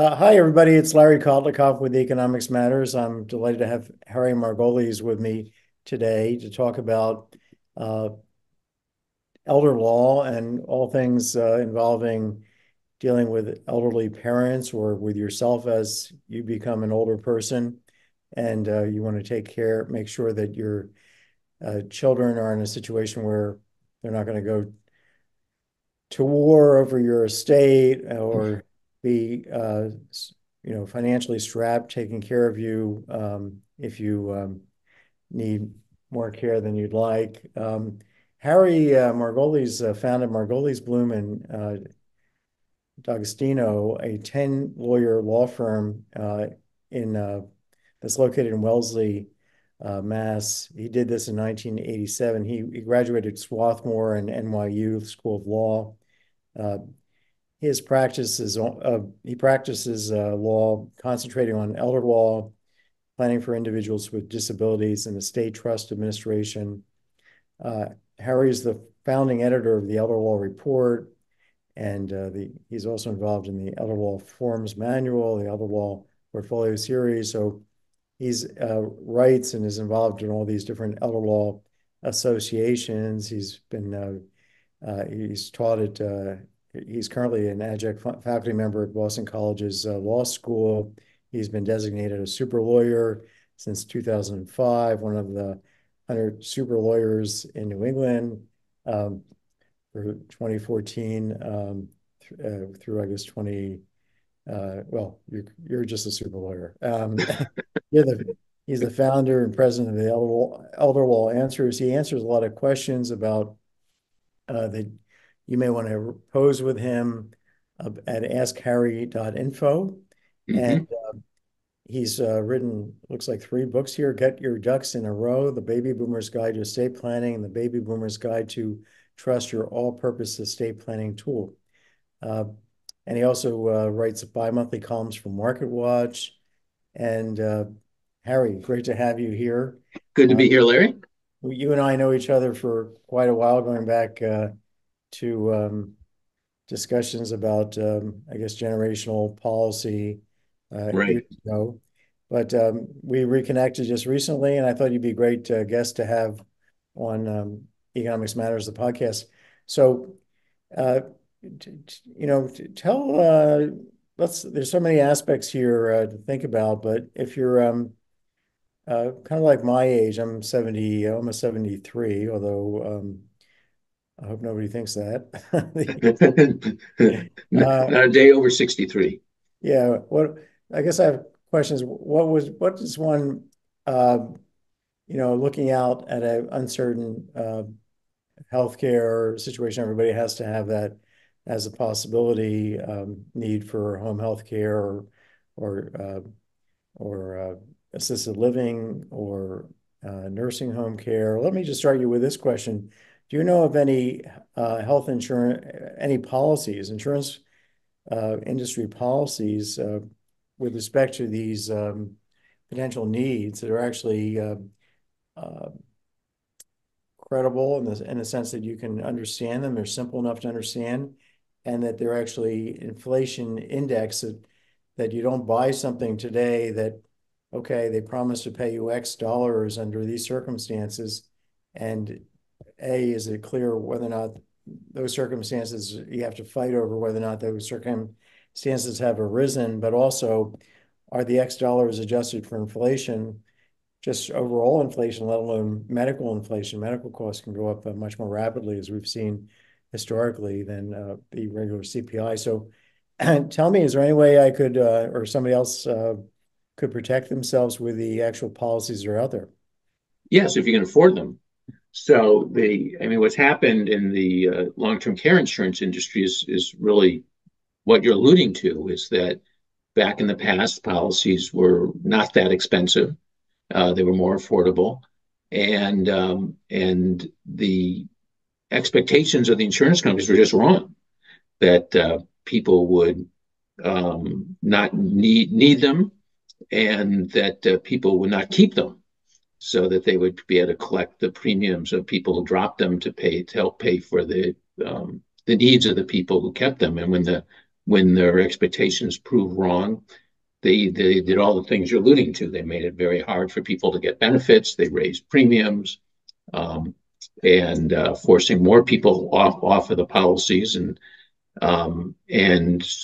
Hi, everybody. It's Larry Kotlikoff with Economics Matters. I'm delighted to have Harry Margolis with me today to talk about uh, elder law and all things involving dealing with elderly parents or with yourself as you become an older person and you want to make sure that your children are in a situation where they're not going to go to war over your estate or be financially strapped taking care of you if you need more care than you'd like. Harry Margolis founded Margolis Bloom and D'Agostino, a 10 lawyer law firm in that's located in Wellesley, Mass. He did this in 1987. He graduated Swarthmore and NYU School of Law. Uh, his practice is he practices law concentrating on elder law, planning for individuals with disabilities, and estate trust administration. Uh, Harry is the founding editor of the Elder Law Report, and he's also involved in the Elder Law Forms Manual, the Elder Law Portfolio Series. So he's writes and is involved in all these different elder law associations. He's taught at he's currently an adjunct faculty member at Boston College's law school. He's been designated a super lawyer since 2005, one of the 100 super lawyers in New England for 2014 through I guess 20. Well, you're just a super lawyer. You're the He's the founder and president of the Elder Law Answers. He answers a lot of questions about that you may want to pose with him at askharry.info. And Hmm. he's written, looks like 3 books here: Get Your Ducks in a Row, The Baby Boomer's Guide to Estate Planning, and The Baby Boomer's Guide to Trust Your All-Purpose Estate Planning Tool. Uh, and he also writes bi-monthly columns for Market Watch. And Harry, great to have you here. Good to Uh, be here, Larry. you and I know each other for quite a while, going back to discussions about, I guess, generational policy Right. years ago. But we reconnected just recently, and I thought you'd be a great guest to have on Economics Matters, the podcast. So, uh, tell there's so many aspects here to think about, but if you're kind of like my age, I'm 70, almost 73, although I hope nobody thinks that. Not Uh, a day over 63. yeah, I guess I have questions. What is one, uh, looking out at an uncertain healthcare situation, everybody has to have that as a possibility, need for home health care or assisted living or nursing home care. Let me just start you with this question. Do you know of any health insurance, any policies, insurance industry policies with respect to these potential needs that are actually uh, credible in the sense that you can understand them, they're simple enough to understand, and that they're actually inflation indexed that you don't buy something today that, okay, they promise to pay you X dollars under these circumstances. And A, is it clear whether or not those circumstances you have to fight over whether or not those circumstances have arisen, but also are the X dollars adjusted for inflation, just overall inflation, let alone medical inflation. Medical costs can go up much more rapidly, as we've seen historically, than the regular CPI. So tell me, is there any way I could, or somebody else could protect themselves with the actual policies that are out there? Yes, if you can afford them. I mean, what's happened in the long-term care insurance industry is really what you're alluding to is that back in the past, policies were not that expensive. They were more affordable. And the expectations of the insurance companies were just wrong, that people would not need them and that people would not keep them so that they would be able to collect the premiums of people who dropped them to help pay for the needs of the people who kept them. And when the when their expectations prove wrong, they did all the things you're alluding to. They made it very hard for people to get benefits. They raised premiums, um, and forcing more people off of the policies, and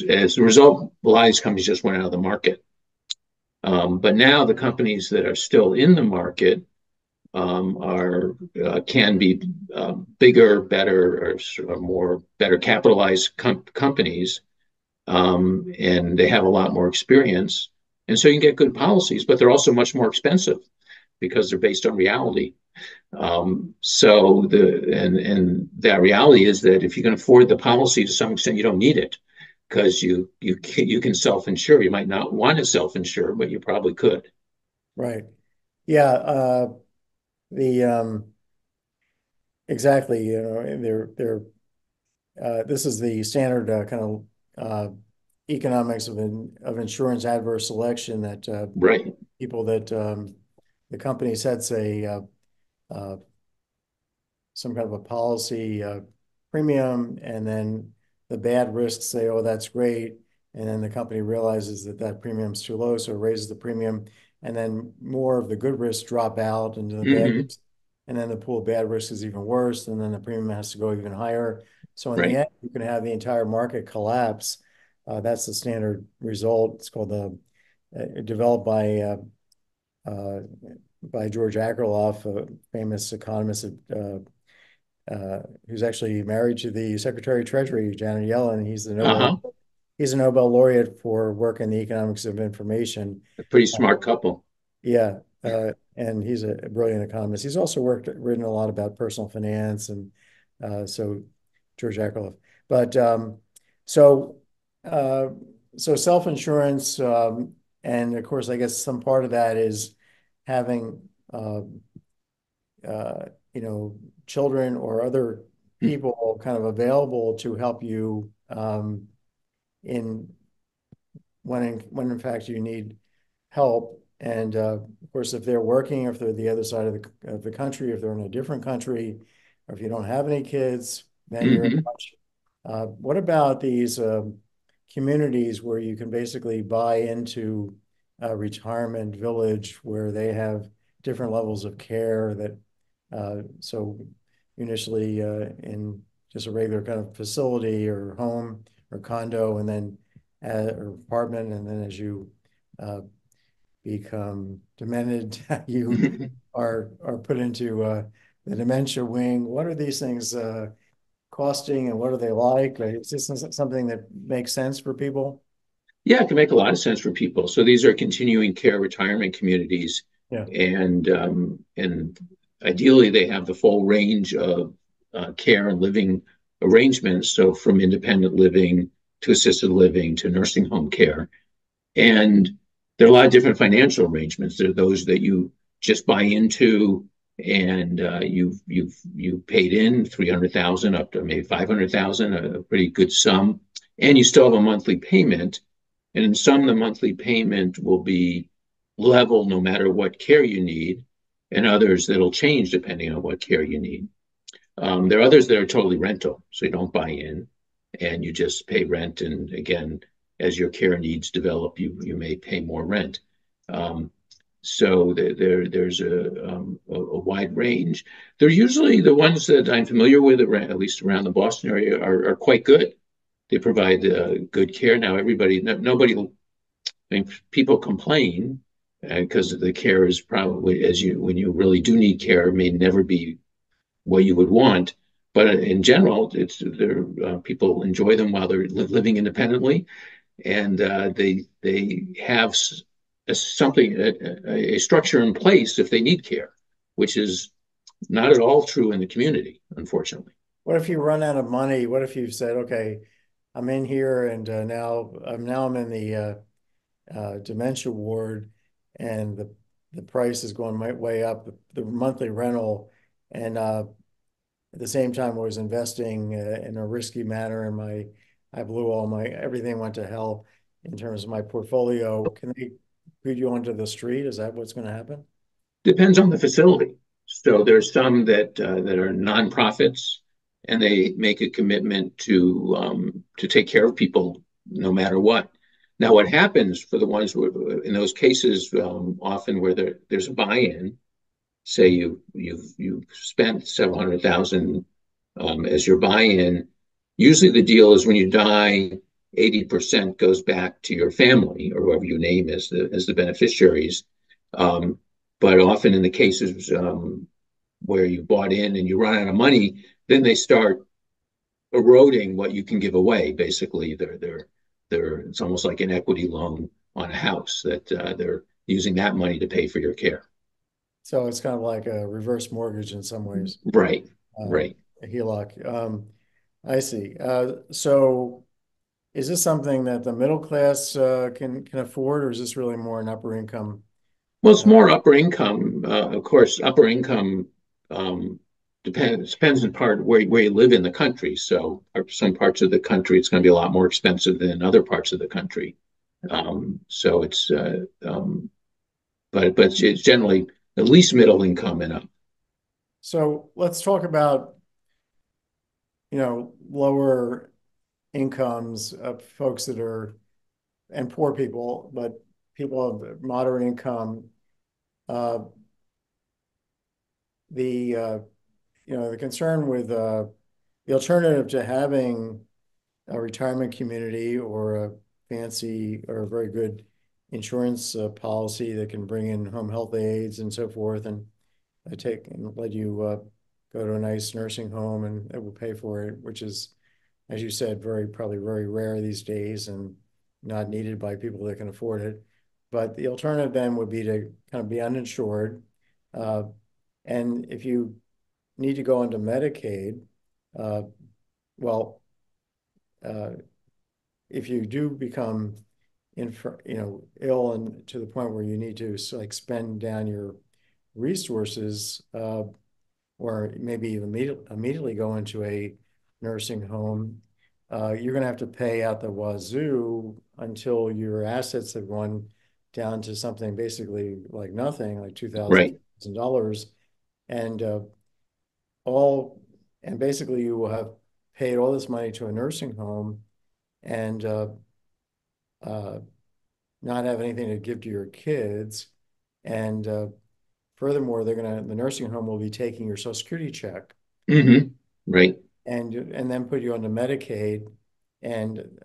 as a result, a lot of these companies just went out of the market. But now the companies that are still in the market are can be bigger, better, or more better capitalized companies, and they have a lot more experience, and so you can get good policies, but they're also much more expensive because they're based on reality. So and that reality is that if you can afford the policy to some extent, you don't need it because you can self-insure. You might not want to self-insure, but you probably could. Right. Yeah. The exactly. You know, this is the standard kind of economics of insurance adverse selection that Right. people that the company sets uh, some kind of a policy premium, and then the bad risks say, "Oh, that's great," and then the company realizes that that premium's too low, so it raises the premium, and then more of the good risks drop out into the bad Mm-hmm. risks, and then the pool of bad risks is even worse, and then the premium has to go even higher. So in the Right. end, you can have the entire market collapse. That's the standard result. It's called the developed uh, by George Akerlof, a famous economist who's actually married to the Secretary of Treasury, Janet Yellen. Uh-huh. He's a Nobel laureate for work in the economics of information. A pretty Uh, smart couple. yeah, and he's a brilliant economist. He's also written a lot about personal finance, and so George Akerlof. But so uh, so self-insurance, and of course, I guess some part of that is having uh, you know, children or other people kind of available to help you in when in fact you need help. And of course, if they're working, if they're the other side of the country, if they're in a different country, or if you don't have any kids, then you're in Mm-hmm. much. What about these communities where you can basically buy into a retirement village where they have different levels of care that so initially in just a regular kind of facility or home or condo, and then or apartment, and then as you uh, become demented, you are put into the dementia wing. What are these things costing, and what are they like? Is this something that makes sense for people? Yeah, it can make a lot of sense for people. So these are continuing care retirement communities, Yeah. and ideally they have the full range of care and living arrangements. So from independent living to assisted living to nursing home care, and there are a lot of different financial arrangements. There are those that you just buy into, and you paid in 300,000 up to maybe 500,000, a pretty good sum, and you still have a monthly payment, and in some, the monthly payment will be level no matter what care you need, and others that'll change depending on what care you need. There are others that are totally rental, so you don't buy in and you just pay rent. And again, as your care needs develop, you may pay more rent. Um, so there's a wide range. They're usually the ones that I'm familiar with, at least around the Boston area, are quite good. They provide good care. Now, nobody, I mean, people complain because the care is probably, when you really do need care, may never be what you would want. But in general, people enjoy them while they're living independently, and they have a structure in place if they need care, which is not at all true in the community, unfortunately. What if you run out of money? What if you said, okay, I'm in here, and now I'm in the dementia ward, and the price is going way up, the monthly rental, and at the same time I was investing in a risky manner, and I blew all my everything went to hell in terms of my portfolio. Can they put you onto the street? Is that what's going to happen? Depends on the facility. So there's some that are nonprofits, and they make a commitment to take care of people no matter what. Now, what happens for the ones in those cases, often where there's a buy-in, say you've spent several hundred thousand as your buy-in. Usually, the deal is when you die, 80% goes back to your family or whoever you name as the beneficiaries. Um, but often in the cases where you bought in and you run out of money, then they start eroding what you can give away. Basically, they're it's almost like an equity loan on a house that they're using that money to pay for your care. So it's kind of like a reverse mortgage in some ways, Right, um, right. a HELOC. I see. So is this something that the middle class can afford, or is this really more an upper income? Well, it's Uh, more upper income. Of course, upper income um, depends in part where you live in the country. So, some parts of the country, it's going to be a lot more expensive than in other parts of the country. So it's but it's generally at least middle income and up. so let's talk about, lower incomes of folks that are, and poor people, but people of moderate income. Uh, the the concern with the alternative to having a retirement community or a fancy or a very good insurance policy that can bring in home health aides and so forth, and take and let you go to a nice nursing home and it will pay for it, which is, as you said, probably very rare these days and not needed by people that can afford it. But the alternative then would be to kind of be uninsured. Uh, and if you need to go into Medicaid, uh, well, uh, if you do become ill and to the point where you need to like spend down your resources, or maybe even immediately go into a nursing home, you're going to have to pay out the wazoo until your assets have gone down to something basically like nothing, like Right. $2,000, and all, and basically you will have paid all this money to a nursing home and uh, not have anything to give to your kids. And furthermore, the nursing home will be taking your Social Security check Hmm. Right. and then put you onto Medicaid. And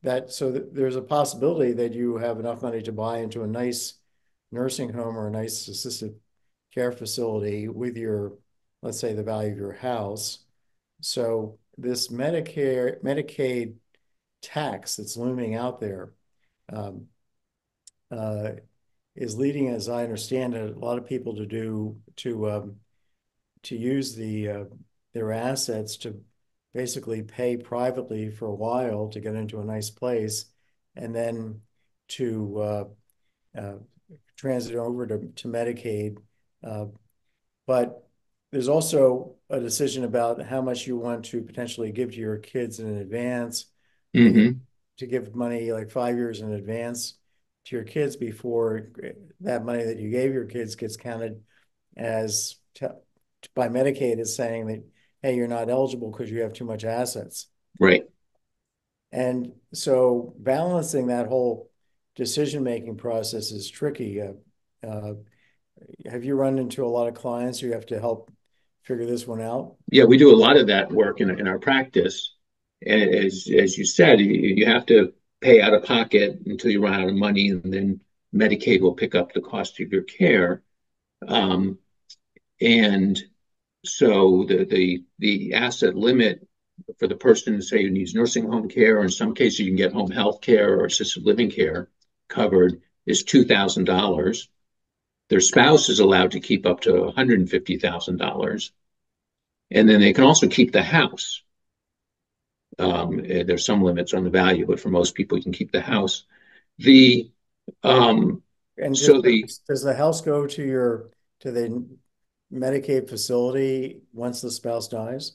there's a possibility that you have enough money to buy into a nice nursing home or a nice assisted care facility with your, let's say, the value of your house. So this Medicaid tax that's looming out there, um, uh, is leading, as I understand it, a lot of people to use their assets to basically pay privately for a while to get into a nice place, and then to uh, transit over to Medicaid. Uh, but there's also a decision about how much you want to potentially give to your kids in advance. I think Hmm. to give money like 5 years in advance to your kids before that money that you gave your kids gets counted as by Medicaid is saying that, hey, you're not eligible because you have too much assets. Right. And so balancing that whole decision-making process is tricky. Uh, have you run into a lot of clients who have to help figure this one out? Yeah, we do a lot of that work in our practice. And as you said, you have to pay out of pocket until you run out of money, and then Medicaid will pick up the cost of your care. Um, and so the asset limit for the person, say, who needs nursing home care, or in some cases you can get home health care or assisted living care covered, is $2,000. Their spouse is allowed to keep up to $150,000, and then they can also keep the house. There's some limits on the value, but for most people, you can keep the house. The um, And so the does the house go to the Medicaid facility once the spouse dies?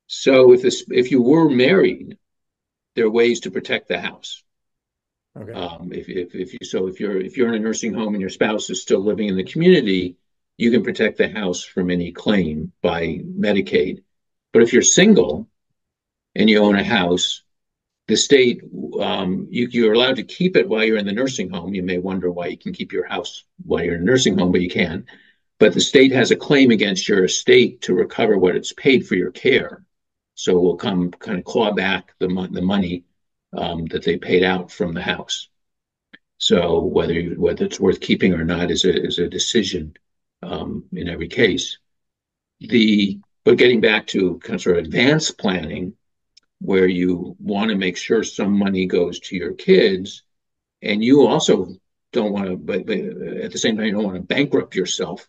so if you were married, there are ways to protect the house. Okay. If you're in a nursing home and your spouse is still living in the community, you can protect the house from any claim by Medicaid. But if you're single and you own a house, the state, you're allowed to keep it while you're in the nursing home. You may wonder why you can keep your house while you're in a nursing home, but you can. But the state has a claim against your estate to recover what it's paid for your care. So we'll come kind of claw back the money that they paid out from the house. So whether it's worth keeping or not is a decision in every case. But getting back to kind of sort of advanced planning, where you want to make sure some money goes to your kids, and you also don't want to, but at the same time, you don't want to bankrupt yourself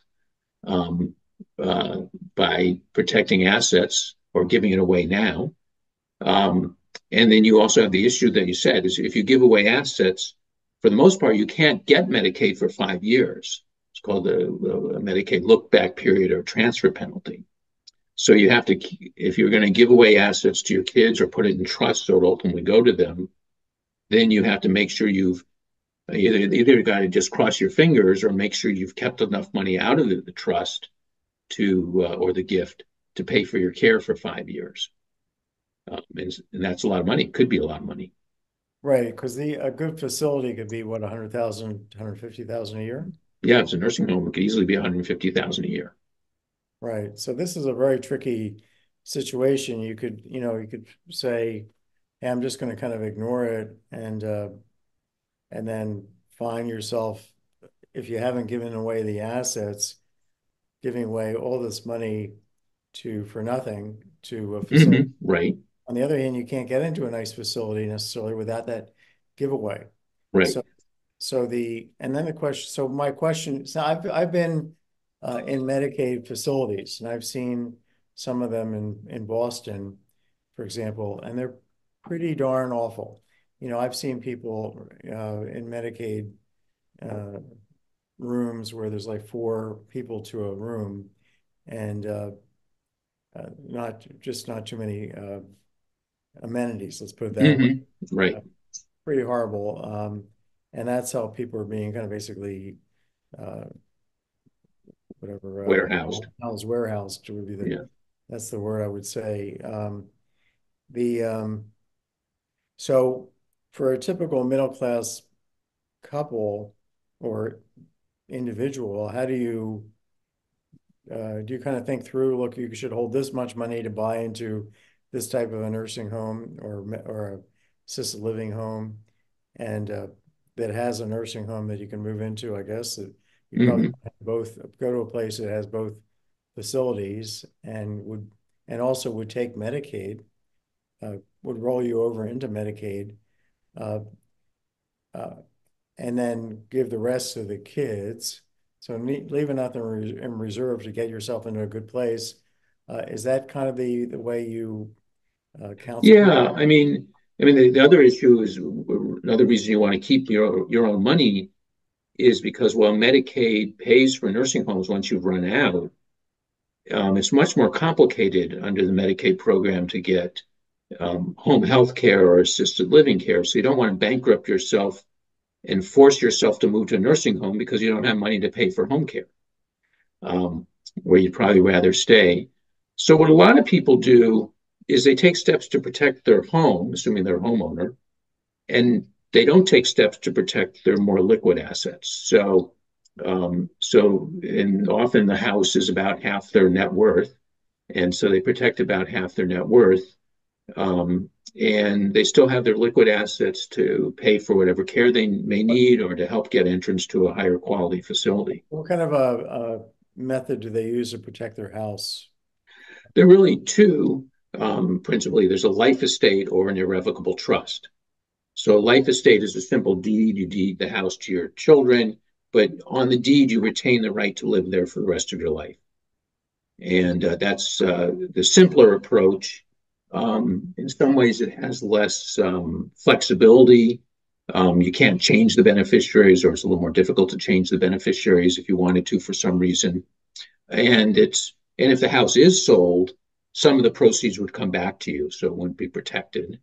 um, uh, by protecting assets or giving it away now. Um, and then you also have the issue that you said is if you give away assets, for the most part, you can't get Medicaid for 5 years. It's called the Medicaid look back period or transfer penalty. So you have to, if you're going to give away assets to your kids or put it in trust so it ultimately go to them, then you have to make sure you've either got to just cross your fingers or make sure you've kept enough money out of the trust to or the gift to pay for your care for 5 years. And that's a lot of money. Could be a lot of money. Right, because the a good facility could be what, 100,000, 150,000 a year? Yeah, it's a nursing home. It could easily be 150,000 a year. Right. So this is a very tricky situation. You could say, hey, I'm just going to kind of ignore it and then find yourself, if you haven't given away the assets, giving away all this money to for nothing to a facility. Right, On the other hand, you can't get into a nice facility necessarily without that giveaway. right. So and then the question, so my question, so I've been in Medicaid facilities and I've seen some of them in Boston, for example, and they're pretty darn awful. I've seen people in Medicaid uh, rooms where there's like four people to a room and not too many amenities, let's put it that way. Right. Uh, Pretty horrible. And that's how people are being kind of basically uh, whatever Warehoused. house warehoused would be Yeah. that's the word I would say. The So for a typical middle class couple or individual, how do you kind of think through, look, you should hold this much money to buy into this type of a nursing home or a assisted living home, and that has a nursing home that you can move into, I guess, that you probably hmm both go to a place that has both facilities and also would take Medicaid, would roll you over into Medicaid, uh, uh, and then give the rest to the kids. So leave enough in reserve to get yourself into a good place. Is that kind of the way you counsel people? Yeah. I mean, the other issue is another reason you want to keep your own money is because while Medicaid pays for nursing homes once you've run out, it's much more complicated under the Medicaid program to get home health care or assisted living care. So you don't want to bankrupt yourself and force yourself to move to a nursing home because you don't have money to pay for home care, um, where you'd probably rather stay. So what a lot of people do is they take steps to protect their home, assuming they're a homeowner, and they don't take steps to protect their more liquid assets. And often the house is about half their net worth, and so they protect about half their net worth, and they still have their liquid assets to pay for whatever care they may need or to help get entrance to a higher quality facility. What kind of a method do they use to protect their house? There are really two, principally. There's a life estate or an irrevocable trust. So a life estate is a simple deed. You deed the house to your children, but on the deed, you retain the right to live there for the rest of your life. And that's the simpler approach. In some ways, it has less flexibility. You can't change the beneficiaries, or it's a little more difficult to change the beneficiaries if you wanted to for some reason. And if the house is sold, some of the proceeds would come back to you, so it wouldn't be protected.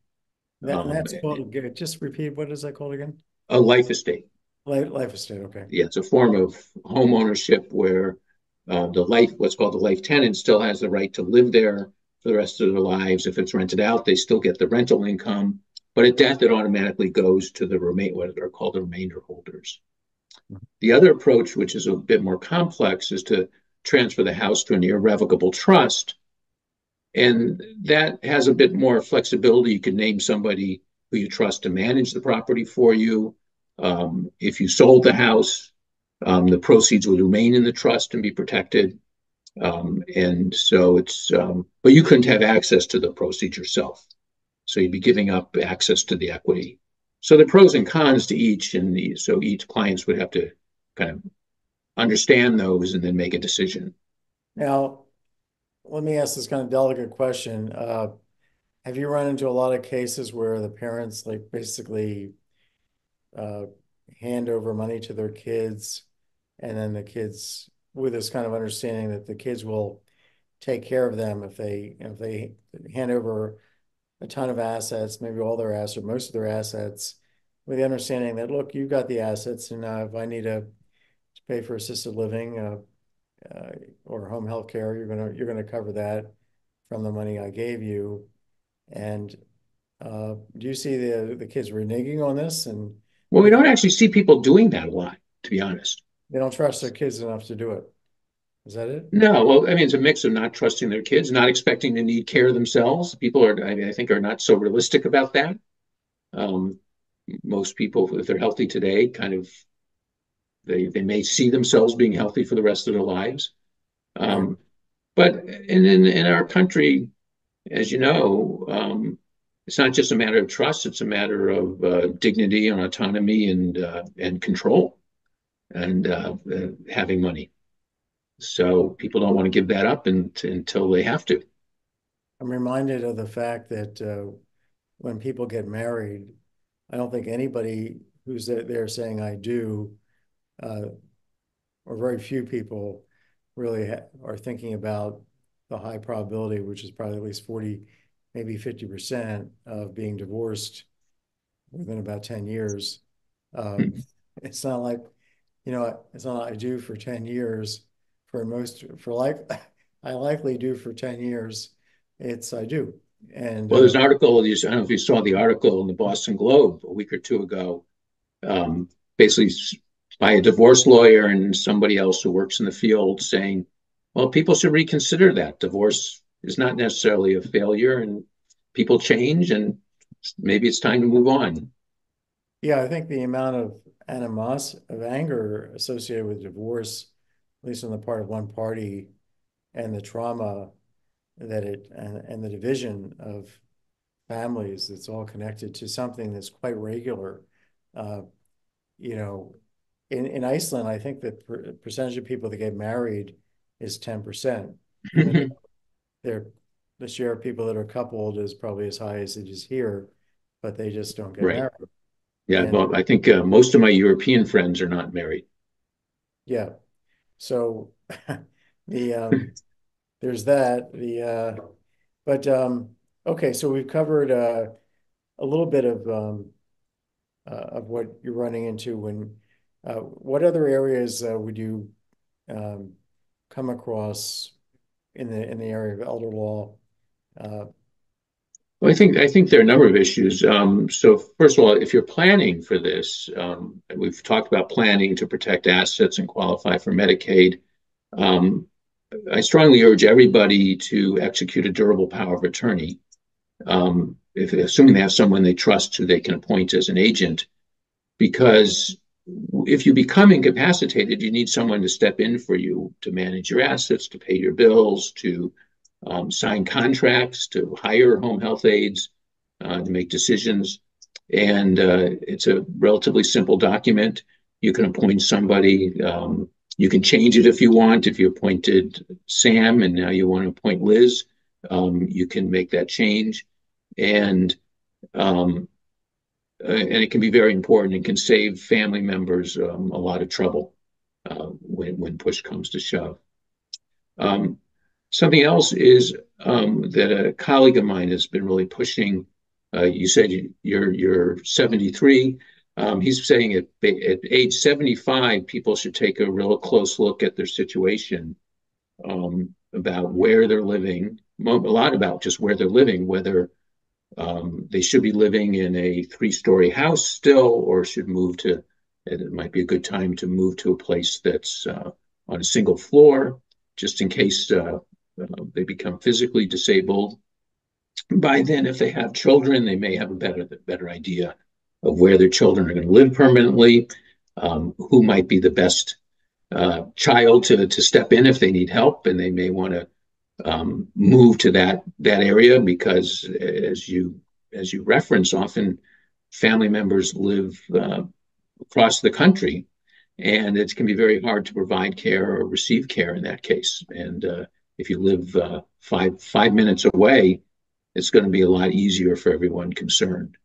Um, That's called, just repeat, what is that called again? a life estate. Life estate, okay. Yeah, it's a form of home ownership where what's called the life tenant, still has the right to live there for the rest of their lives. If it's rented out, they still get the rental income, But at death, it automatically goes to the what are called the remainder holders. The other approach, which is a bit more complex, is to transfer the house to an irrevocable trust. And that has a bit more flexibility. You can name somebody who you trust to manage the property for you. If you sold the house, the proceeds would remain in the trust and be protected. And so but you couldn't have access to the proceeds yourself. So you'd be giving up access to the equity. So the pros and cons to each, and so each clients would have to kind of understand those and then make a decision. Now, let me ask this kind of delicate question. Have you run into a lot of cases where the parents like basically uh, hand over money to their kids, and then the kids, with this kind of understanding that the kids will take care of them if they hand over a ton of assets, maybe all their assets or most of their assets, with the understanding that, look, you've got the assets, and if I need to pay for assisted living uh, or home health care, you're gonna cover that from the money I gave you. And do you see the kids reneging on this, and Well, we because don't actually see people doing that a lot, to be honest. they don't trust their kids enough to do it? Is that it? No, well, I mean, it's a mix of not trusting their kids, not expecting to need care themselves. People are, I mean, I think, are not so realistic about that. Um, Most people, if they're healthy today, kind of they may see themselves being healthy for the rest of their lives. Right. Um, but in our country, as you know, it's not just a matter of trust; it's a matter of dignity and autonomy and control and having money. So people don't want to give that up until they have to. I'm reminded of the fact that when people get married, I don't think anybody who's there saying I do, uh, or very few people really are thinking about the high probability, which is probably at least 40, maybe 50% of being divorced within about 10 years. Um, it's not like, it's not like I do for 10 years for like, I likely do for 10 years. I do. And Well, there's an article. I don't know if you saw the article in the Boston Globe a week or two ago, um, basically by a divorce lawyer and somebody else who works in the field saying, well, people should reconsider that. Divorce is not necessarily a failure, and people change, and maybe it's time to move on. yeah, I think the amount of of anger associated with divorce, at least on the part of one party, and the trauma and the division of families, it's all connected to something that's quite regular. Uh, you know, in Iceland, I think the percentage of people that get married is 10%, even though they're the share of people that are coupled is probably as high as it is here, but they just don't get Right. married. Yeah. And Well, I think most of my European friends are not married. yeah, so the there's that. But okay, so we've covered a little bit of what you're running into when what other areas would you um, come across in the area of elder law? Uh, Well, I think there are a number of issues. So first of all, if you're planning for this, we've talked about planning to protect assets and qualify for Medicaid. Um, I strongly urge everybody to execute a durable power of attorney, assuming they have someone they trust who they can appoint as an agent, because if you become incapacitated, you need someone to step in for you to manage your assets, to pay your bills, to sign contracts, to hire home health aides, to make decisions. And it's a relatively simple document. You can appoint somebody. You can change it if you want. If you appointed Sam and now you want to appoint Liz, you can make that change. And um, and it can be very important and can save family members a lot of trouble when push comes to shove. Um, Something else is that a colleague of mine has been really pushing. You said you're 73. He's saying at age 75, people should take a real close look at their situation, about where they're living, a lot about just where they're living, whether they should be living in a three-story house still, or should move to, it might be a good time to move to a place that's on a single floor, just in case they become physically disabled. By then, if they have children, they may have a better idea of where their children are going to live permanently, who might be the best child to step in if they need help, and they may want to move to that area because, as you reference, often family members live across the country, and it can be very hard to provide care or receive care in that case. And if you live 5 minutes away, it's going to be a lot easier for everyone concerned.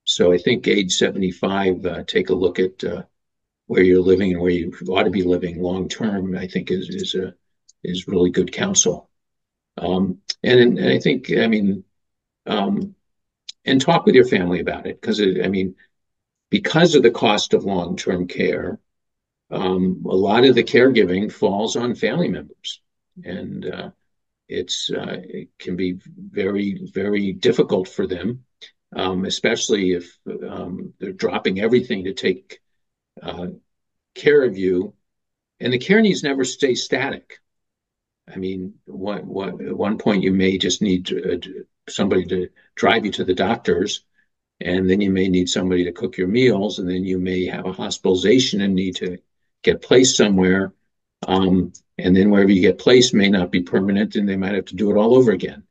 So I think age 75, take a look at where you're living and where you ought to be living long term. I think is really good counsel. And I think, I mean, um, and talk with your family about it because I mean, because of the cost of long term care, a lot of the caregiving falls on family members, and it can be very difficult for them, especially if they're dropping everything to take uh, care of you, and the care needs never stay static. I mean, at one point you may just need somebody to drive you to the doctors, and then you may need somebody to cook your meals, and then you may have a hospitalization and need to get placed somewhere. And then wherever you get placed may not be permanent, and they might have to do it all over again.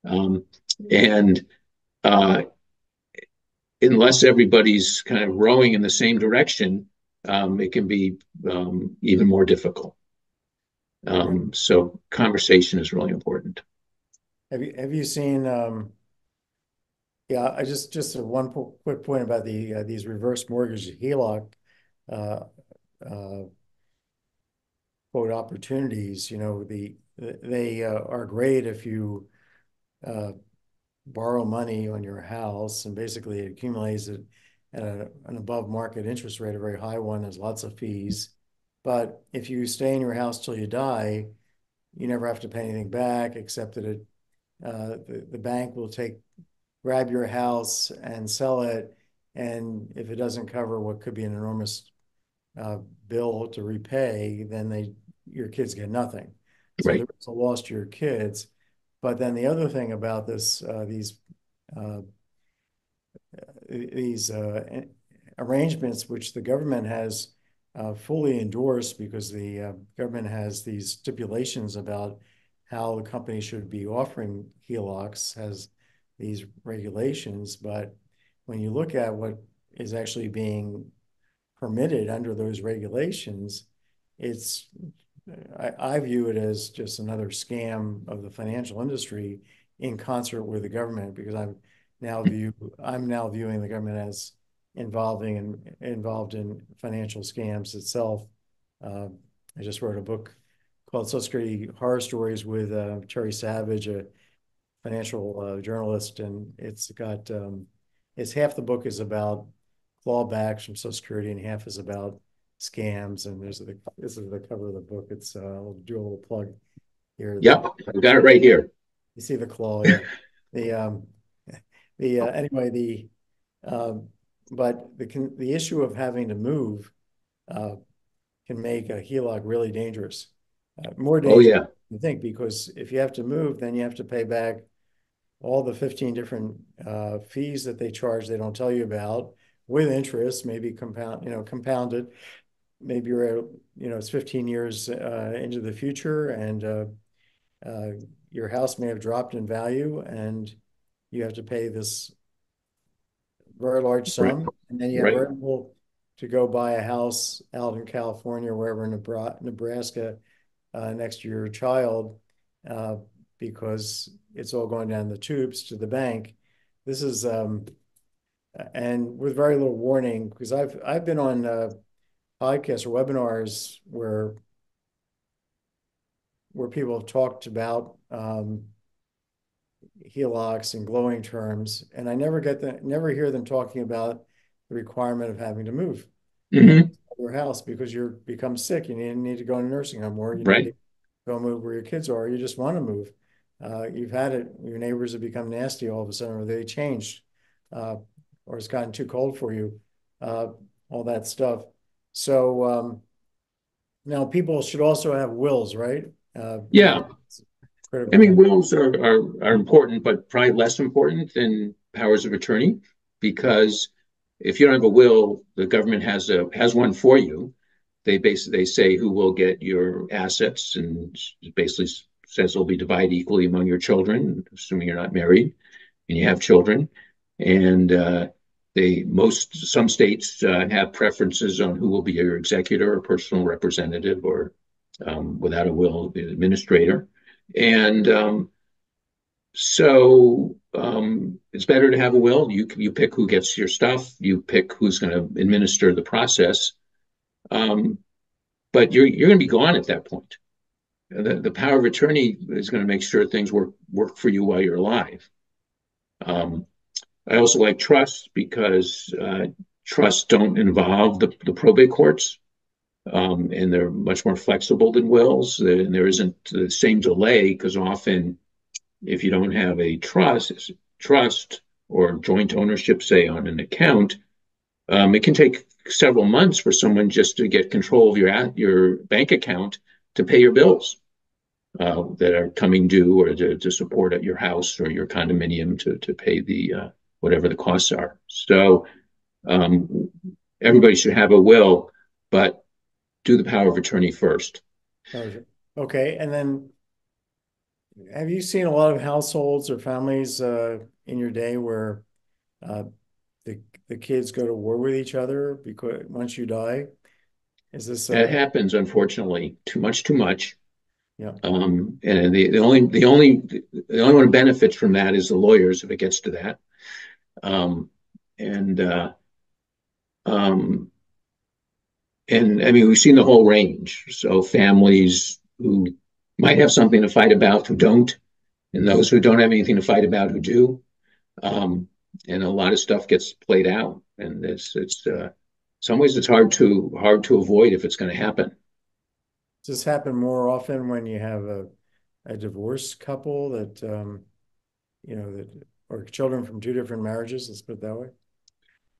And uh, unless everybody's kind of rowing in the same direction, it can be even more difficult. Right. So conversation is really important. Have you seen yeah, I just one quick point about these reverse mortgage HELOC uh, uh, quote opportunities. They are great if you uh, borrow money on your house and basically it accumulates it at an above market interest rate, a very high one. There's lots of fees. But if you stay in your house till you die, you never have to pay anything back except that the bank will grab your house and sell it. And if it doesn't cover what could be an enormous uh, bill to repay, then your kids get nothing. So Right. there's a loss to your kids. But then the other thing about uh, these arrangements, which the government has fully endorsed, because the government has these stipulations about how the company should be offering HELOCs, has these regulations. But when you look at what is actually being permitted under those regulations, it's I view it as just another scam of the financial industry in concert with the government, because I'm now viewing the government as involved in financial scams itself. Uh, I just wrote a book called Social Security Horror Stories with Terry Savage, a financial journalist, and it's half the book is about clawbacks from Social Security and half is about scams. And this is the cover of the book. I'll do a little plug here. Yep, I've got it right here. You see the claw, yeah. The anyway um, but the issue of having to move uh, can make a HELOC really dangerous, more Oh dangerous yeah, than you think, because if you have to move, then you have to pay back all the 15 different fees that they charge they don't tell you about, with interest, maybe compounded. Maybe it's 15 years into the future, and uh, your house may have dropped in value, and you have to pay this very large right, sum, and then you have right, very little to go buy a house out in California, wherever in Nebraska, next to your child, uh, because it's all going down the tubes to the bank. This is and with very little warning, because I've been on podcasts or webinars where people have talked about HELOCs in glowing terms, and I never hear them talking about the requirement of having to move hmm, your house because you become sick, you need to go to a nursing home, or you need right, to go move where your kids are, or you just want to move. You've had it, your neighbors have become nasty all of a sudden, or they changed, uh, or it's gotten too cold for you, uh, all that stuff. So now people should also have wills, right? I Yeah, think it's a I critical mean, thing. wills are important, but probably less important than powers of attorney, because if you don't have a will, the government has one for you. They say who will get your assets, and basically says they'll be divided equally among your children, assuming you're not married and you have children. And they most some states have preferences on who will be your executor or personal representative, or without a will, the administrator. And it's better to have a will. You pick who gets your stuff. You pick who's going to administer the process. Um, but you're going to be gone at that point. The power of attorney is going to make sure things work for you while you're alive. Um, I also like trusts because trusts don't involve the probate courts, and they're much more flexible than wills. And there isn't the same delay, because often if you don't have a trust or joint ownership, say on an account, it can take several months for someone just to get control of your bank account to pay your bills that are coming due, or to support at your house or your condominium to pay the whatever the costs are. So um, everybody should have a will, but do the power of attorney first. Okay, and then have you seen a lot of households or families in your day where uh, the the kids go to war with each other because once you die? Is this That happens, unfortunately, too much. yeah? And the only one who benefits from that is the lawyers if it gets to that. Um, and um, and I mean, we've seen the whole range. So families who might have something to fight about who don't, and those who don't have anything to fight about who do. Um, and a lot of stuff gets played out, and some ways it's hard to avoid if it's going to happen. Does this happen more often when you have a divorced couple that that or children from two different marriages? Let's put it that way.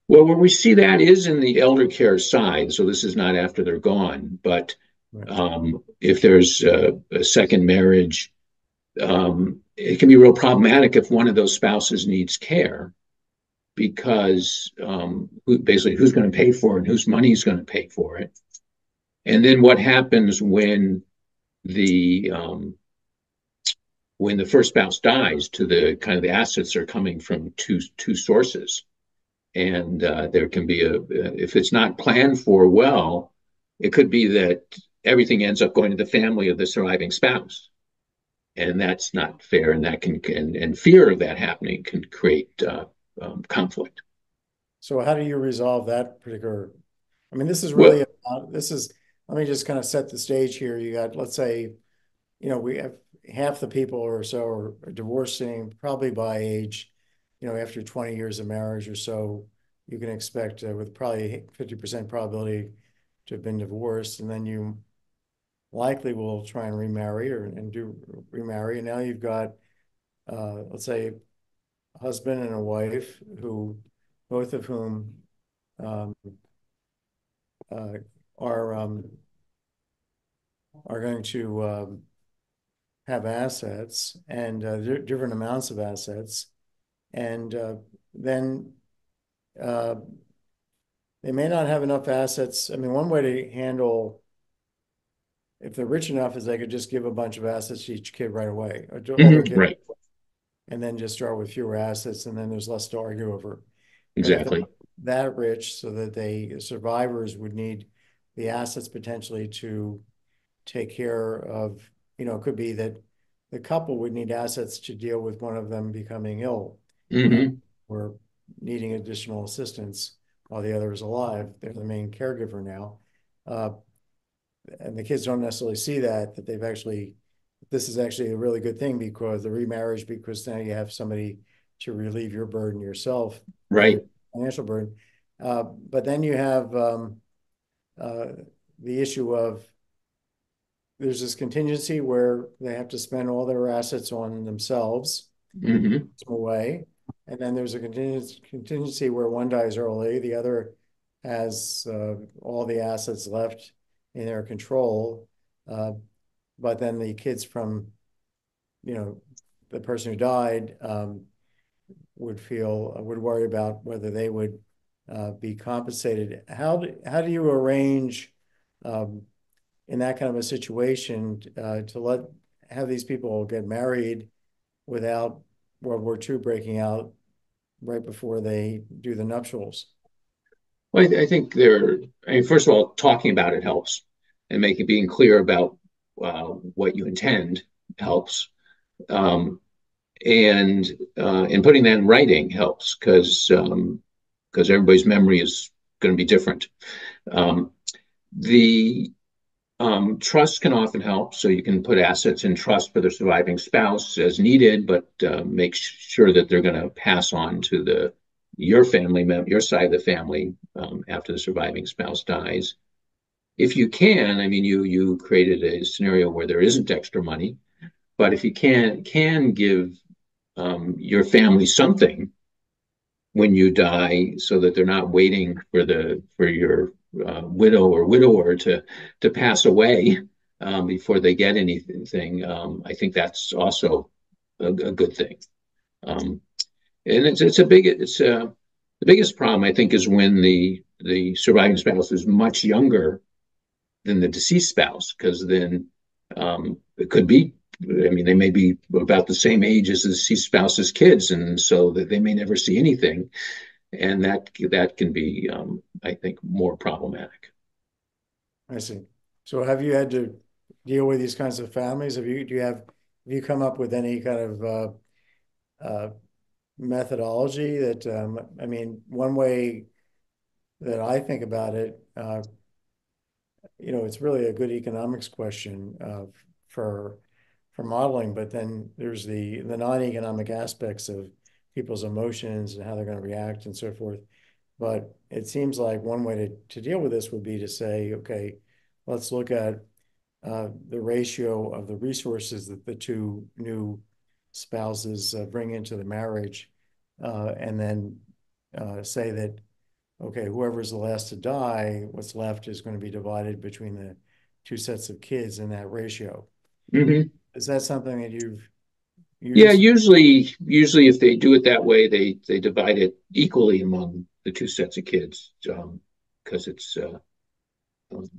Well, where we see that is in the elder care side. So this is not after they're gone, but Right. if there's a second marriage, it can be real problematic if one of those spouses needs care, because basically who's going to pay for it and whose money is going to pay for it. And then what happens the um, when the first spouse dies? To the kind of the assets are coming from two sources, and there can be if it's not planned for well, it could be that everything ends up going to the family of the surviving spouse, and that's not fair, and that can and fear of that happening can create conflict. So how do you resolve that particular? I mean, this is really Well, about, this is, let me just kind of set the stage here. You got, let's say, we have half the people or so are divorcing probably by age, after 20 years of marriage or so, you can expect with probably 50% probability to have been divorced. And then you likely will try and remarry and do remarry. And now you've got, let's say, a husband and a wife who, both of whom um, uh, are are going to have assets and different amounts of assets, and then uh, they may not have enough assets. I mean, one way to handle if they're rich enough is they could just give a bunch of assets to each kid right away, or to all their kids, right, and then just start with fewer assets, and then there's less to argue over. But if they're exactly. not that rich, so that survivors would need the assets potentially to take care of, it could be that the couple would need assets to deal with one of them becoming ill, uh, Mm-hmm. or needing additional assistance while the other is alive. They're the main caregiver now. Uh, and the kids don't necessarily see that this is actually a really good thing because the remarriage, because now you have somebody to relieve your burden yourself, Right. your financial burden. But then you have uh, the issue of there's this contingency where they have to spend all their assets on themselves Hmm. away. And then there's a contingency where one dies early, the other has all the assets left in their control. Uh, but then the kids from, you know, the person who died would worry about whether they would be compensated. How do you arrange um, in that kind of a situation to have these people get married without World War II breaking out right before they do the nuptials? Well, I think I mean, first of all, talking about it helps, and being clear about what you intend helps. Um, and putting that in writing helps because everybody's memory is going to be different. Um, the Trust can often help, so you can put assets in trust for the surviving spouse as needed, but make sure that they're going to pass on to the your your side of the family after the surviving spouse dies. If you can, I mean, you created a scenario where there isn't extra money, but if you can give your family something when you die, so that they're not waiting for your widow or widower to pass away before they get anything. I think that's also a good thing. Um, and it's the biggest problem I think is when the surviving spouse is much younger than the deceased spouse, because then it could be. I mean, they may be about the same age as the deceased spouse's kids, and so that they may never see anything, and that can be, I think, more problematic. I see. So have you had to deal with these kinds of families? Have you come up with any kind of uh, methodology that I mean, one way that I think about it, it's really a good economics question for for modeling, but then there's the non-economic aspects of people's emotions and how they're going to react and so forth. But it seems like one way to deal with this would be to say, okay, let's look at the ratio of the resources that the two new spouses bring into the marriage, and then say that, okay, whoever's the last to die, what's left is going to be divided between the two sets of kids in that ratio. Hmm. Is that something that you've Yeah, used? usually if they do it that way, they divide it equally among the two sets of kids, because it's um,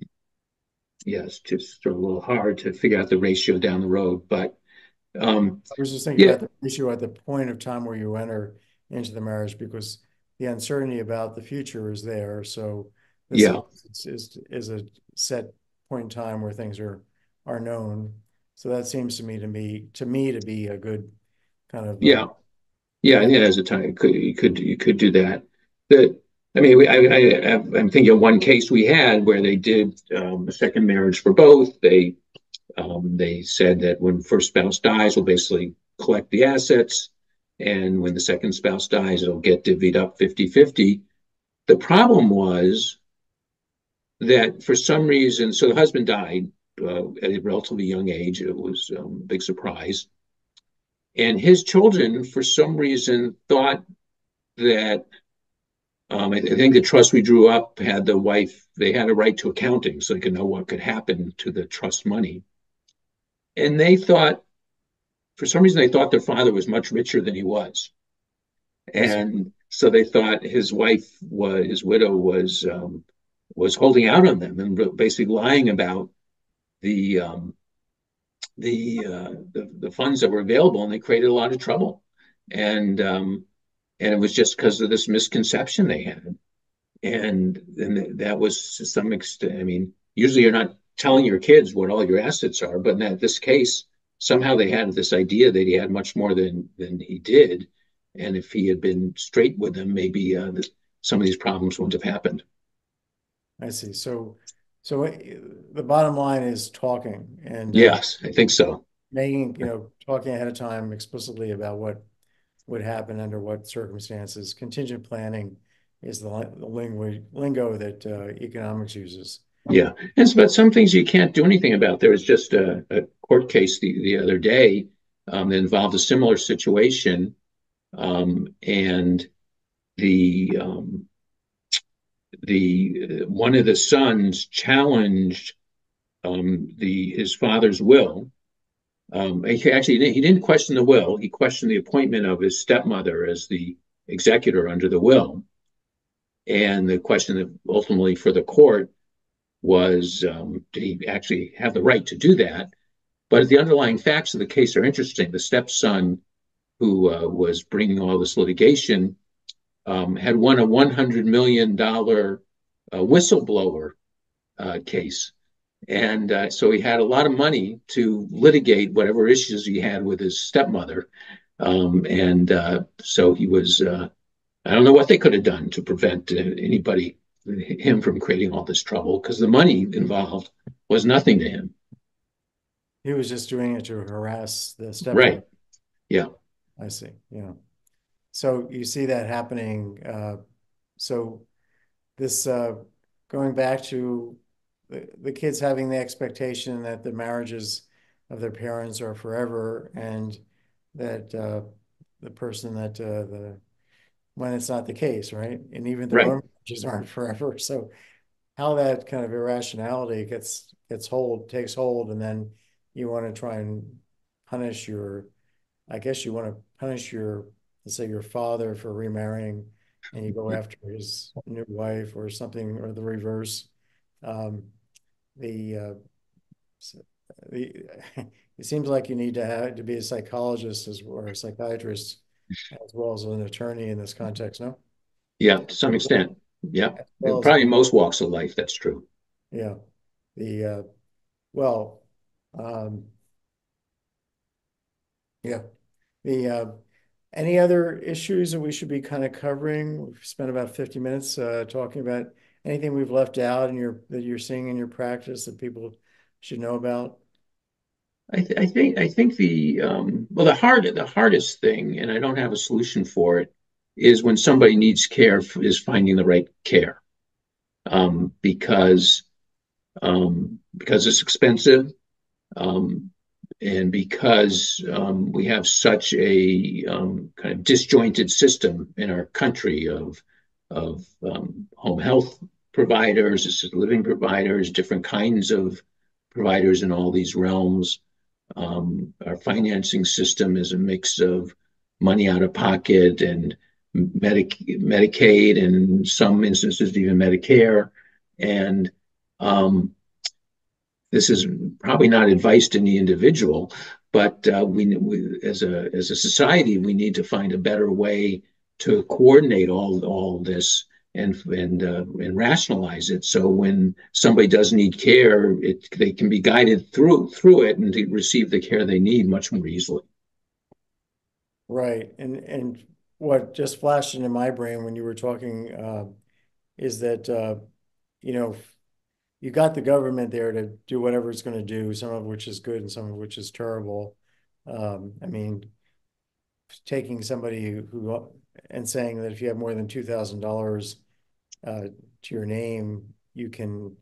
yeah, it's just sort of a little hard to figure out the ratio down the road. But I was just thinking yeah, about the issue at the point of time where you enter into the marriage because the uncertainty about the future is there. So this yeah, is a set point in time where things are known. So that seems to me to be a good kind of yeah. Yeah, I met. think there's a time you could do that. That I mean, I'm thinking of one case we had where they did a second marriage for both. They said that when first spouse dies, we'll basically collect the assets, and when the second spouse dies, it'll get divvied up 50-50. The problem was that for some reason, so the husband died at a relatively young age. It was a big surprise, and his children, for some reason, thought that I think the trust we drew up had the wife, they had a right to accounting so they could know what could happen to the trust money. And they thought, for some reason, they thought their father was much richer than he was. I see. And so they thought his widow was holding out on them and basically lying about the, um, the funds that were available. And they created a lot of trouble. And, um, and it was just because of this misconception they had. And that was to some extent. I mean, usually you're not telling your kids what all your assets are, but in this case, somehow they had this idea that he had much more than he did, and if he had been straight with them, maybe some of these problems wouldn't have happened. I see. So the bottom line is talking and Yes, I think so. making, talking ahead of time explicitly about what would happen under what circumstances. Contingent planning is the lingo that economics uses. Yeah. But some things you can't do anything about. There was just a court case the other day that involved a similar situation. And the one of the sons challenged his father's will. He didn't question the will. He questioned the appointment of his stepmother as the executor under the will. And the question that ultimately for the court was, did he actually have the right to do that? But the underlying facts of the case are interesting. The stepson, who was bringing all this litigation, had won a $100 million whistleblower case. And so he had a lot of money to litigate whatever issues he had with his stepmother. So he was, I don't know what they could have done to prevent him from creating all this trouble because the money involved was nothing to him. He was just doing it to harass the stepmother. Right. Yeah. I see. Yeah. So you see that happening. So this going back to the kids having the expectation that the marriages of their parents are forever, and that the person that the when it's not the case, right? And even their Right. own marriages aren't forever. So how that kind of irrationality takes hold, and then you want to try and punish your, I guess you want to punish your, let's say your father for remarrying, and you go after his new wife or something, or the reverse. Um, the the it seems like you need to have to be a psychologist or a psychiatrist as well as an attorney in this context, no? Yeah. To some extent. Yeah. As well as Probably in most walks of life, that's true. yeah. The well, um, yeah. The any other issues that we should be kind of covering? We've spent about 50 minutes talking about anything we've left out in your that you're seeing in your practice that people should know about. I think the hardest thing, and I don't have a solution for it, is when somebody needs care is finding the right care, because because it's expensive, um, and because we have such a kind of disjointed system in our country of home health providers, assisted living providers, different kinds of providers in all these realms. Our financing system is a mix of money out of pocket and Medicaid, and in some instances even Medicare. And this is probably not advice to the individual, but as a society, we need to find a better way to coordinate all this and rationalize it. So when somebody does need care, they can be guided through it and to receive the care they need much more easily. Right. And what just flashed into my brain when you were talking is that you know, you got the government there to do whatever it's going to do, some of which is good and some of which is terrible. I mean, taking somebody who and saying that if you have more than $2,000 to your name, you can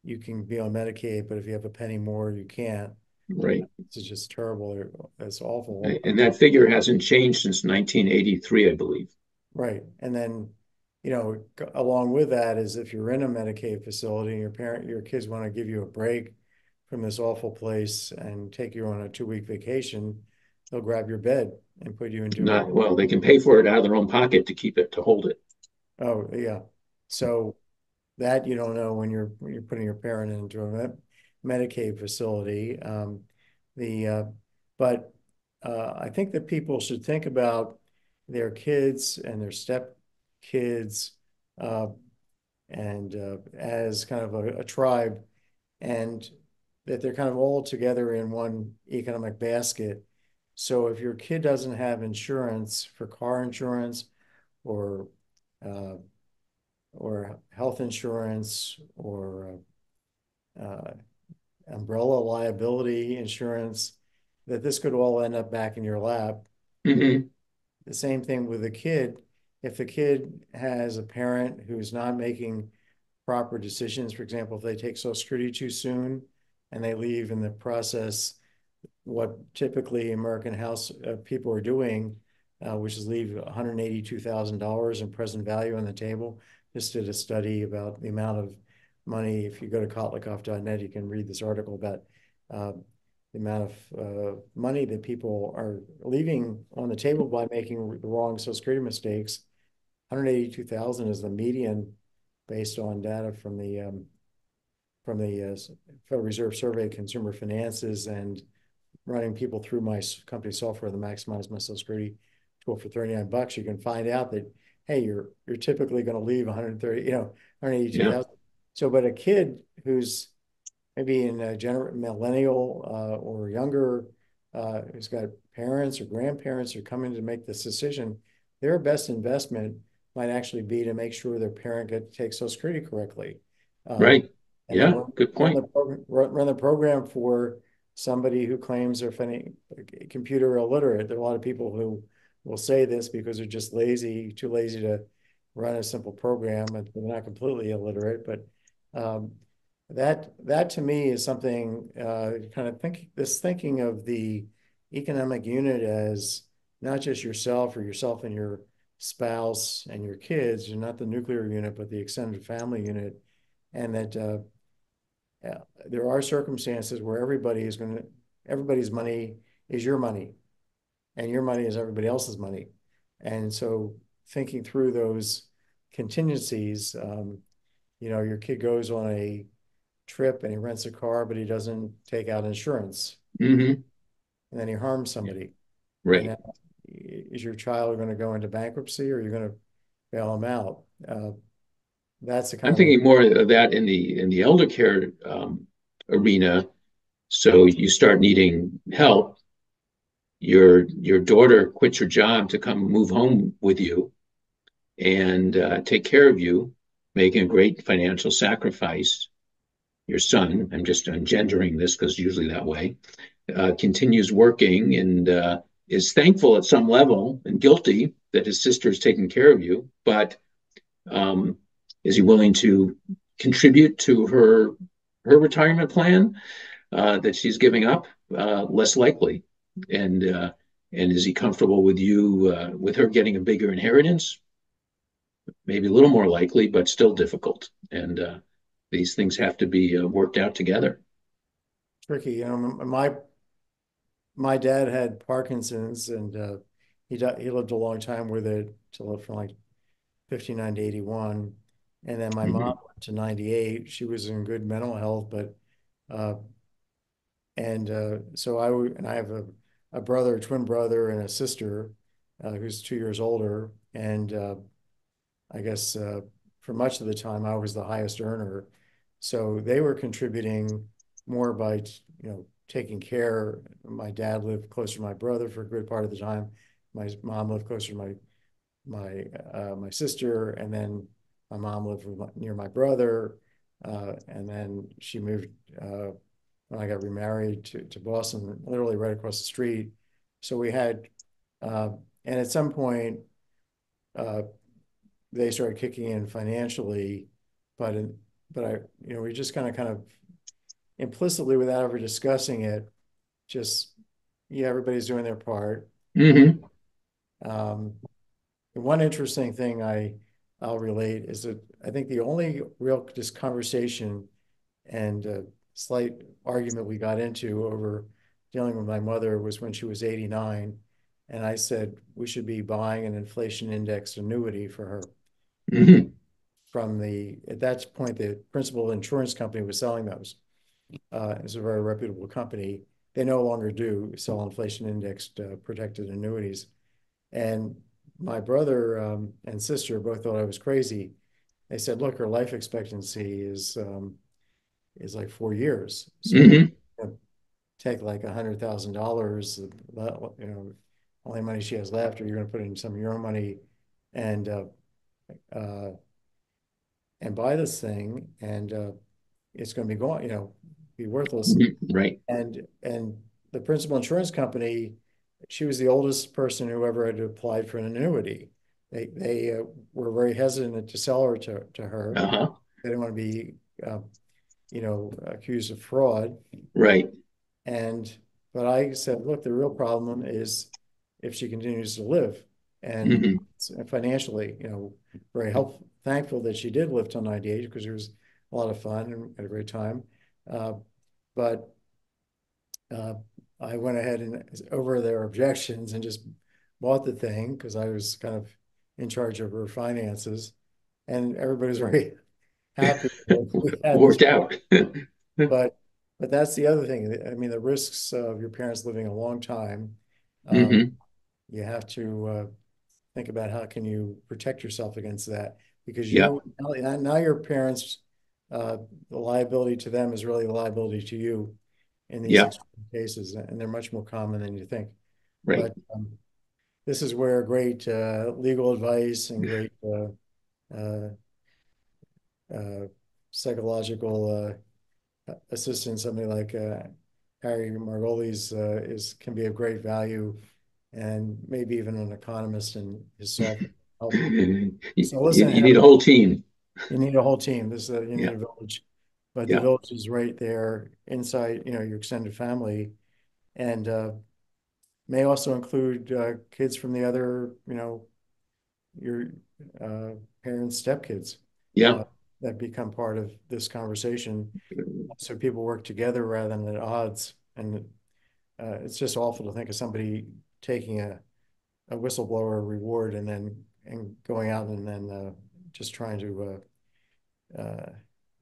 be on Medicaid, but if you have a penny more, you can't. Right. It's just terrible. It's awful. And that figure hasn't changed since 1983, I believe. Right. And then, along with that is if you're in a Medicaid facility and your kids want to give you a break from this awful place and take you on a 2-week vacation, they'll grab your bed and put you into Not well, they can pay for it out of their own pocket to keep it to hold it. oh yeah. So that you don't know when you're putting your parent into a Medicaid facility. The but I think that people should think about their kids and their step kids uh, and as kind of a tribe, and that they're kind of all together in one economic basket. So if your kid doesn't have insurance for car insurance or uh, health insurance or umbrella liability insurance, that this could all end up back in your lap. Mm-hmm. The same thing with a kid. If the kid has a parent who's not making proper decisions. For example, if they take Social Security too soon and they leave in the process what typically American house people are doing, which is leave $182,000 in present value on the table. Just did a study about the amount of money. If you go to kotlikoff.net, you can read this article about uh, the amount of money that people are leaving on the table by making the wrong Social Security mistakes. 182,000 is the median based on data from the Federal Reserve Survey of Consumer Finances and running people through my company software to maximize my Social Security tool for $39. You can find out that, hey, you're typically going to leave 130, 182,000. Yeah. So, but a kid who's maybe in a millennial or younger, who's got parents or grandparents who are coming to make this decision, their best investment might actually be to make sure their parent takes Social Security correctly. Um, Right. and then Yeah. Good point. run the program for somebody who claims they're computer illiterate. There are a lot of people who will say this because they're just lazy, too lazy to run a simple program, and they're not completely illiterate. But that to me is something kind of thinking of the economic unit as not just yourself or yourself and your spouse and your kids, you're not the nuclear unit, but the extended family unit, and that there are circumstances where everybody's money is your money, and your money is everybody else's money. And so thinking through those contingencies, your kid goes on a trip and he rents a car, but he doesn't take out insurance, Hmm. and then he harms somebody. And Right. now, is your child going to go into bankruptcy, or are you going to bail him out? That's the kind I'm of thing. thinking more of that in the elder care arena. So you start needing help. Your daughter quits her job to come move home with you and take care of you, making a great financial sacrifice. Your son, I'm just engendering this because usually that way, continues working and is thankful at some level and guilty that his sister is taking care of you, but um, is he willing to contribute to her retirement plan that she's giving up? Less likely. And and is he comfortable with you with her getting a bigger inheritance? Maybe a little more likely, but still difficult. And these things have to be worked out together. Tricky. My dad had Parkinson's, and he lived a long time with it till from like 59 to 81. And then my mom Mm-hmm. went to 98. She was in good mental health, but uh, and so I have a brother, a twin brother, and a sister who's 2 years older. And I guess for much of the time I was the highest earner. So they were contributing more by, taking care. My dad lived closer to my brother for a good part of the time. My mom lived closer to my sister, and then my mom lived near my brother, and then she moved when I got remarried to Boston, literally right across the street. So we had, uh, and at some point, uh, they started kicking in financially, but but we just kind of implicitly, without ever discussing it, just yeah, everybody's doing their part. Mm-hmm. Um, the one interesting thing I'll relate is that I think the only real just conversation and slight argument we got into over dealing with my mother was when she was 89, and I said we should be buying an inflation indexed annuity for her. Mm-hmm. From the At that point, the principal insurance company was selling those. It's a very reputable company. They no longer do sell inflation indexed protected annuities. And my brother and sister both thought I was crazy. They said, "Look, her life expectancy is like 4 years. So if Mm-hmm. you take like $100,000, only money she has left, or you're going to put in some of your own money and uh, uh, and buy this thing, and it's going to be gone, be worthless." Mm-hmm. Right. And the principal insurance company, she was the oldest person who ever had applied for an annuity. They were very hesitant to sell her to her. Uh-huh. they don't want to be, uh, accused of fraud. Right. And, but I said, look, the real problem is if she continues to live and Hmm. financially, very helpful, thankful that she did live till 98 because it was a lot of fun and had a great time. Uh, but uh, I went ahead and over their objections and just bought the thing because I was kind of in charge of her finances, and everybody was very happy that we had this. Worked out. But that's the other thing. I mean, the risks of your parents living a long time. Um, Hmm. you have to think about how can you protect yourself against that because Yeah. now your parents, the liability to them is really the liability to you in these Yeah. extreme cases, and they're much more common than you think. Right. But this is where great legal advice and great uh, uh, psychological assistance, somebody like Harry Margolis is can be of great value, and maybe even an economist and his software help. You, So you listen, need a Henry, whole team. you need a whole team. You need Yeah. a village, but the Yeah. village is right there inside, your extended family, and may also include kids from the other, your uh, parents' stepkids Yeah. uh, that become part of this conversation. So people work together rather than at odds. And it's just awful to think of somebody taking a whistleblower reward and then going out and then just trying to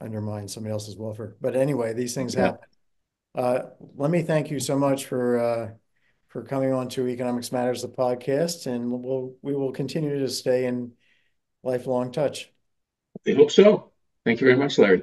undermine somebody else's welfare. But anyway, these things Yeah. happen. Uh, Let me thank you so much for coming on to Economics Matters, the podcast, and we will continue to stay in lifelong touch. I hope so. Thank you very much, Larry.